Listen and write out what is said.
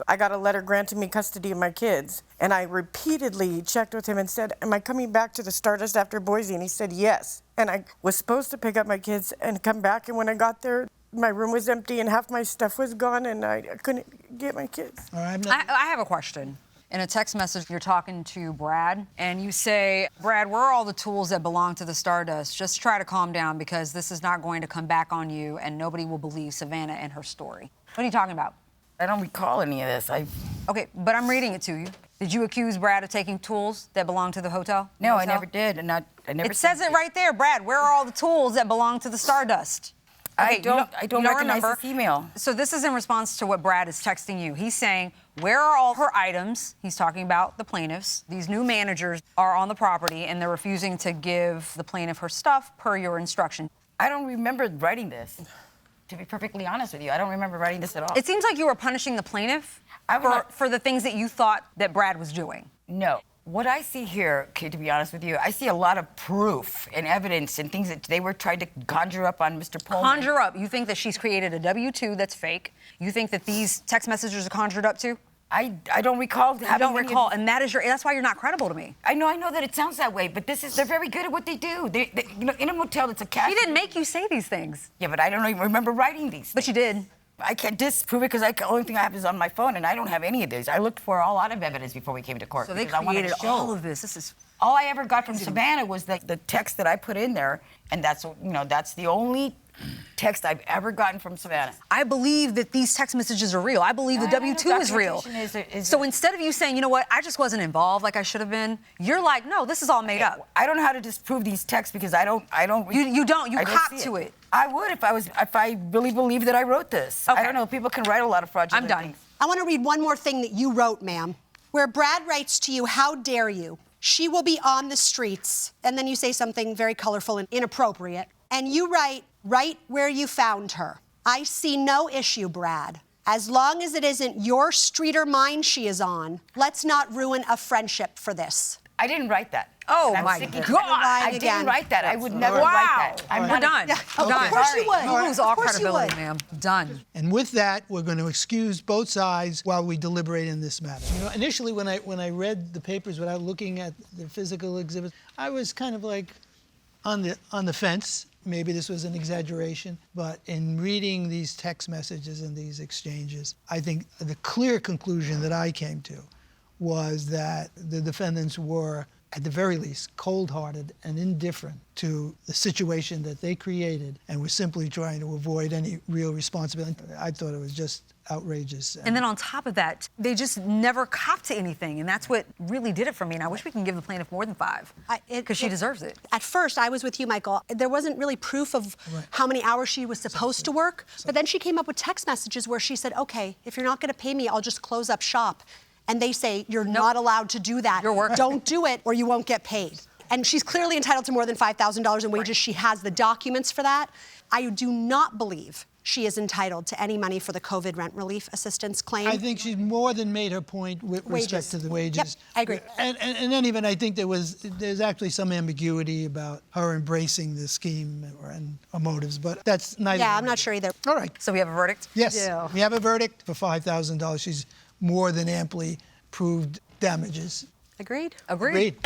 I got a letter granting me custody of my kids. And I repeatedly checked with him and said, am I coming back to the Stardust after Boise? And he said, yes. And I was supposed to pick up my kids and come back. And when I got there, my room was empty and half my stuff was gone and I couldn't get my kids. All right, I have a question. In a text message, you're talking to Brad, and you say, Brad, where are all the tools that belong to the Stardust? Just try to calm down because this is not going to come back on you and nobody will believe Savannah and her story. What are you talking about? I don't recall any of this. Okay, but I'm reading it to you. Did you accuse Brad of taking tools that belong to the hotel? No, I never did, and I never. It says it right there, Brad. Where are all the tools that belong to the Stardust? Okay, I don't recognize this email. So this is in response to what Brad is texting you. He's saying, where are all her items? He's talking about the plaintiffs. These new managers are on the property, and they're refusing to give the plaintiff her stuff per your instruction. I don't remember writing this. To be perfectly honest with you, I don't remember writing this at all. It seems like you were punishing the plaintiff for the things that you thought that Brad was doing. No. What I see here, okay, to be honest with you, I see a lot of proof and evidence and things that they were trying to conjure up on Mr. Pullman. Conjure up? You think that she's created a W-2 that's fake? You think that these text messages are conjured up too? I don't recall having. You don't recall, and that's why you're not credible to me. I know that it sounds that way, but they're very good at what they do. In a motel, it's a cash. She didn't make you say these things. Yeah, but I don't even remember writing these. But you did. I can't disprove it because the only thing I have is on my phone, and I don't have any of these. I looked for a lot of evidence before we came to court. So they created all of this. This is all I ever got from Savannah was the text that I put in there, and that's the only text I've ever gotten from Savannah. I believe that these text messages are real. I believe the W-2 is real. So instead of you saying, you know what, I just wasn't involved like I should have been, you're like, no, this is all made up. I don't know how to disprove these texts because I don't. You don't. You cop to it. I would if I really believed that I wrote this. Okay. I don't know. People can write a lot of fraudulent things. I want to read one more thing that you wrote, ma'am, where Brad writes to you, how dare you? She will be on the streets. And then you say something very colorful and inappropriate. And you write, right where you found her. I see no issue, Brad. As long as it isn't your street or mine she is on, let's not ruin a friendship for this. I didn't write that. Oh, my God. I didn't write that. I would never write that. We're done. Yeah, of course you would. You lose all credibility, ma'am. Done. And with that, we're going to excuse both sides while we deliberate in this matter. You know, initially, when I read the papers without looking at the physical exhibits, I was kind of like on the fence. Maybe this was an exaggeration, but in reading these text messages and these exchanges, I think the clear conclusion that I came to was that the defendants were, at the very least, cold-hearted and indifferent to the situation that they created and were simply trying to avoid any real responsibility. I thought it was just outrageous. And then on top of that, they just never copped to anything, and that's what really did it for me. And I wish we can give the plaintiff more than 5, because she deserves it. At first, I was with you, Michael. There wasn't really proof of how many hours she was supposed to work, but then she came up with text messages where she said, okay, if you're not going to pay me, I'll just close up shop. And they say, you're not allowed to do that. Your work. Don't do it or you won't get paid. And she's clearly entitled to more than $5,000 in wages. Right. She has the documents for that. I do not believe she is entitled to any money for the COVID rent relief assistance claim. I think she's more than made her point with respect to the wages. Yep, I agree. And in any event, I think there's actually some ambiguity about her embracing the scheme and her motives, but that's neither. Yeah, I'm not sure either. All right. So we have a verdict? Yes, Yeah. we have a verdict for $5,000. She's more than amply proved damages. Agreed? Agreed.